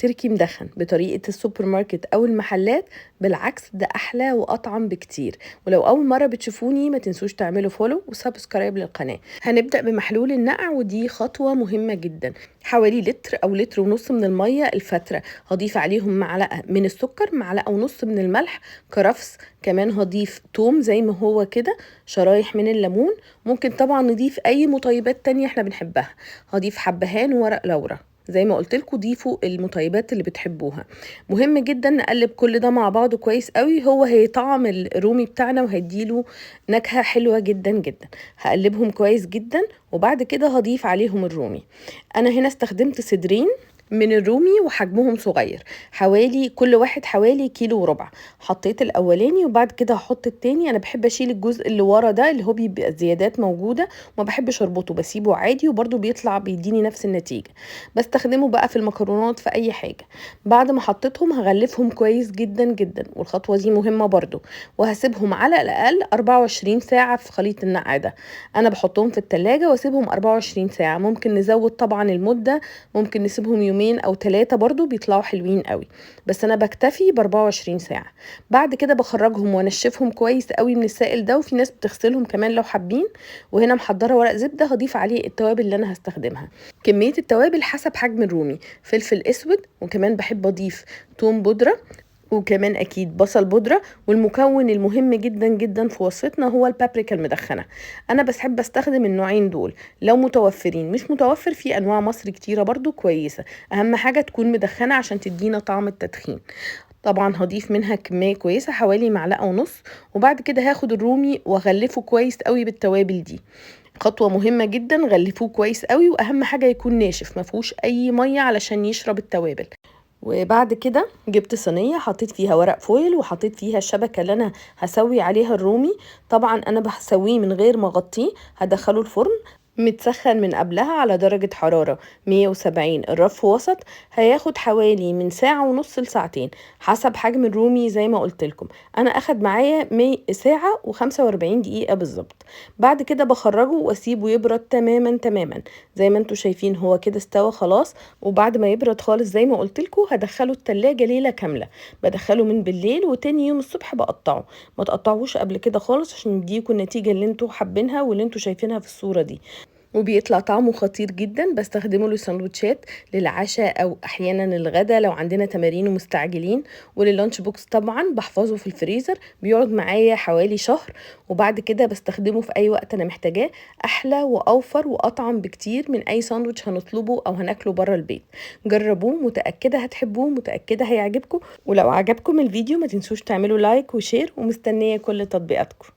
تركي مدخن بطريقة السوبر ماركت أو المحلات، بالعكس ده أحلى وأطعم بكتير. ولو أول مرة بتشوفوني ما تنسوش تعملوا فولو وسبسكرايب للقناة. هنبدأ بمحلول النقع، ودي خطوة مهمة جدا. حوالي لتر أو لتر ونص من المية الفترة، هضيف عليهم معلقة من السكر، معلقة ونص من الملح، كرفس، كمان هضيف توم زي ما هو كده، شرايح من الليمون. ممكن طبعا نضيف أي مطيبات تانية احنا بنحبها. هضيف حبهان وورق لورا. زي ما قلت لكم ضيفوا المطيبات اللي بتحبوها. مهم جدا نقلب كل ده مع بعضه كويس قوي، هو هيطعم الرومي بتاعنا وهيديله نكهة حلوة جدا جدا. هقلبهم كويس جدا وبعد كده هضيف عليهم الرومي. انا هنا استخدمت صدرين من الرومي وحجمهم صغير، حوالي كل واحد حوالي كيلو وربع. حطيت الاولاني وبعد كده هحط التاني. انا بحب اشيل الجزء اللي ورا ده اللي هو بيبقى زيادات موجوده، وما بحبش اربطه، بسيبه عادي وبرده بيطلع بيديني نفس النتيجه. بستخدمه بقى في المكرونات في اي حاجه. بعد ما حطيتهم هغلفهم كويس جدا جدا، والخطوه دي مهمه برده. وهسيبهم على الاقل 24 ساعه في خليط النقع ده. انا بحطهم في التلاجة واسيبهم 24 ساعه. ممكن نزود طبعا المده، ممكن نسيبهم يومين او 3 برضو بيطلعوا حلوين قوي، بس انا بكتفي ب 24 ساعه. بعد كده بخرجهم وانشفهم كويس قوي من السائل ده، وفي ناس بتغسلهم كمان لو حابين. وهنا محضره ورق زبده هضيف عليه التوابل اللي انا هستخدمها. كميه التوابل حسب حجم الرومي. فلفل اسود، وكمان بحب اضيف توم بودره، وكمان اكيد بصل بودره. والمكون المهم جدا جدا في وصفتنا هو البابريكا المدخنه. انا بحب استخدم النوعين دول لو متوفرين. مش متوفر، في انواع مصر كتيره برضو كويسه، اهم حاجه تكون مدخنه عشان تدينا طعم التدخين. طبعا هضيف منها كميه كويسه حوالي معلقه ونص. وبعد كده هاخد الرومي واغلفه كويس قوي بالتوابل دي. خطوة مهمة جدا، غلفوه كويس قوي، واهم حاجة يكون ناشف مفهوش اي مية علشان يشرب التوابل. وبعد كده جبت صينية حطيت فيها ورق فويل، وحطيت فيها الشبكة اللي انا هسوي عليها الرومي. طبعا انا بسويه من غير ما اغطيه، هدخله الفرن متسخن من قبلها على درجة حرارة 170، الرف وسط. هياخد حوالي من ساعة ونص لساعتين حسب حجم الرومي زي ما قلت لكم. انا اخد معايا ساعة و45 دقيقة بالظبط. بعد كده بخرجه واسيبه يبرد تماما تماما. زي ما انتوا شايفين هو كده استوى خلاص. وبعد ما يبرد خالص زي ما قلت لكم هدخله التلاجة ليلة كاملة. بدخله من بالليل وتاني يوم الصبح بقطعه. ما تقطعوش قبل كده خالص عشان يديكوا النتيجة اللي انتوا حابينها واللي انتوا شايفينها في الصورة دي. وبيطلع طعمه خطير جدا. بستخدمه للسندوتشات، للعشاء او احيانا الغدا لو عندنا تمارين ومستعجلين. ولللانش بوكس طبعا بحفظه في الفريزر، بيقعد معايا حوالي شهر. وبعد كده بستخدمه في اي وقت انا محتاجاه. احلى واوفر واطعم بكتير من اي ساندوتش هنطلبه او هناكله بره البيت. جربوه، متاكده هتحبوه، متاكده هيعجبكم. ولو عجبكم الفيديو ما تنسوش تعملوا لايك وشير، ومستنيه كل تطبيقاتكم.